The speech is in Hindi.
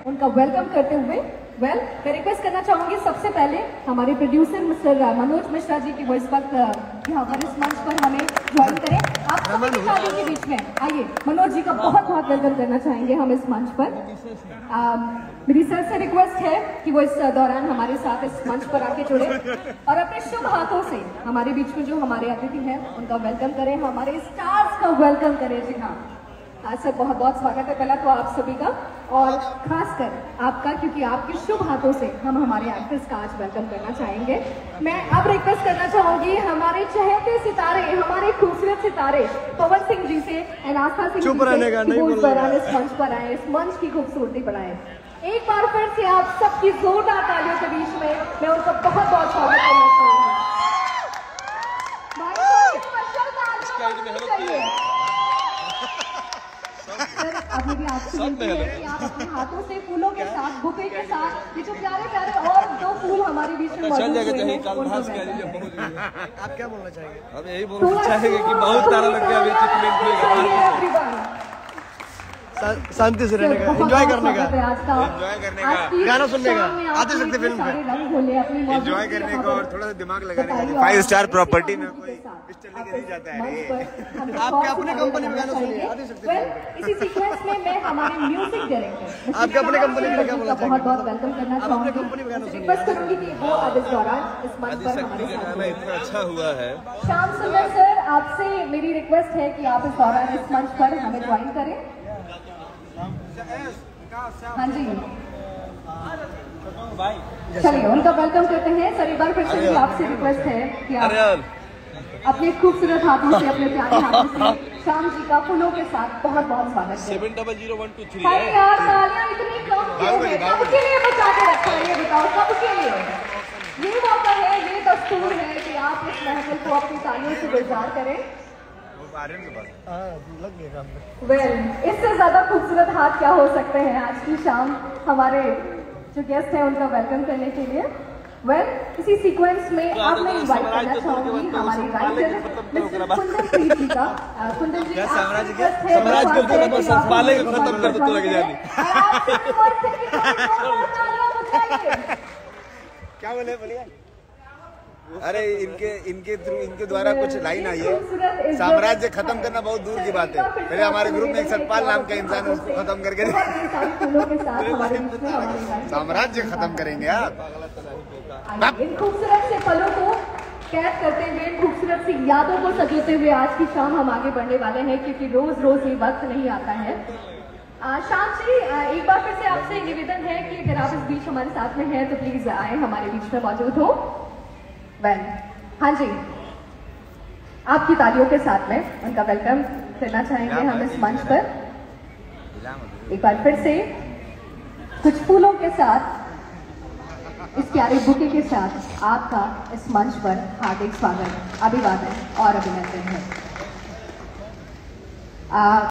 उनका वेलकम करते हुए मैं रिक्वेस्ट करना चाहूंगी सबसे पहले हमारे प्रोड्यूसर मिस्टर मनोज मिश्रा जी की वो इस वक्त यहाँ पर इस मंच पर हमें ज्वाइन करें। आप सभी की तालियों के बीच में आइए मनोज जी का बहुत बहुत वेलकम करना चाहेंगे हम इस मंच पर। मेरी सर से रिक्वेस्ट है कि वो इस दौरान हमारे साथ इस मंच पर आके जुड़े और अपने शुभ हाथों से हमारे बीच में जो हमारे अतिथि हैं उनका वेलकम करें, हमारे स्टार्स का वेलकम करें। जी हाँ सर, बहुत बहुत स्वागत है पहला तो आप सभी का और खासकर आपका, क्योंकि आपके शुभ हाथों से हम हमारे एक्टर्स का आज वेलकम करना चाहेंगे। मैं अब रिक्वेस्ट करना चाहूंगी हमारे चहेते सितारे, हमारे खूबसूरत सितारे पवन सिंह जी से एंड आस्था सिंह इस मंच पर आए, इस मंच की खूबसूरती बढ़ाए। एक बार फिर से आप सबकी जोरदार तालियों के बीच में मैं उनका बहुत बहुत स्वागत करना चाहूंगी। अब मेरी आपसे विनती है कि आप अपने हाथों से फूलों के साथ, बुके के साथ, ये जो प्यारे प्यारे और दो फूल हमारे बीच में मौजूद हैं, आप क्या बोलना चाहेंगे? हम यही बोलना चाहेंगे कि बहुत तारा लग गया अभी शांति से रहने का, एंजॉय करने का, गाना सुनने का, आते सकते फिल्म में एंजॉय करने का और थोड़ा सा दिमाग लगाने का। 5 स्टार प्रॉपर्टी में कोई पिक्चर लेके नहीं जाता है। आपके अपने कंपनी में गाना सुनिए, आते सकते हैं। इसी सीक्वेंस में मैं हमारे म्यूजिक डायरेक्टर आपके अपने कंपनी में क्या बोलना चाहेंगे? बहुत बहुत वेलकम करना चाहूंगी। रिक्वेस्ट करूंगी कि वो अब इस दौरान इस मंच पर हमारे साथ इतना अच्छा हुआ है। श्याम सुंदर सर, आपसे मेरी रिक्वेस्ट है कि आप इस दौरान इस मंच पर हमें ज्वाइन करें। हाँ जी, चलिए उनका वेलकम करते हैं। सर एक बार फिर से भी आपसे रिक्वेस्ट है कि आप अपने खूबसूरत हाथों से, अपने प्यारे हाथों से श्याम जी का फूलों के साथ बहुत बहुत स्वागत है। 700-123 अरे यार तालियां इतनी कम क्यों है? कब के लिए बचा के रखा है ये बताओ, कब के लिए? ये मौका है, ये दस्तूर है कि आप इस महफिल को अपनी तालियों से गुलजार करें। वेल, इससे ज्यादा खूबसूरत हाथ क्या हो सकते हैं आज की शाम हमारे जो गेस्ट हैं उनका वेलकम करने के लिए। वेल, इसी सीक्वेंस में अब मैं इनवाइट करना चाहूंगी हमारी राइटर मिस्टर कुंदन प्रीत जी का। कुंदन जी क्या बोलिए? अरे इनके द्वारा कुछ लाइन आई है, साम्राज्य खत्म करना बहुत दूर की बात है। पहले हमारे ग्रुप में एक सतपाल नाम का इंसान है, उसको खत्म करके साम्राज्य खत्म करेंगे आप। इन खूबसूरत से पलों को कैद करते हुए, खूबसूरत सी यादों को सजोते हुए आज की शाम हम आगे बढ़ने वाले हैं, क्योंकि रोज रोज ये वक्त नहीं आता है। शाम जी, एक बार फिर से आपसे निवेदन है कि अगर आप इस बीच हमारे साथ में हैं तो प्लीज आए, हमारे बीच में मौजूद हो। वेल, हाँ जी, आपकी तालियों के साथ में उनका वेलकम करना चाहेंगे हम इस मंच पर। एक बार फिर से कुछ फूलों के साथ, इस प्यारे बुके के साथ आपका इस मंच पर हार्दिक स्वागत, अभिवादन और अभिनंदन है।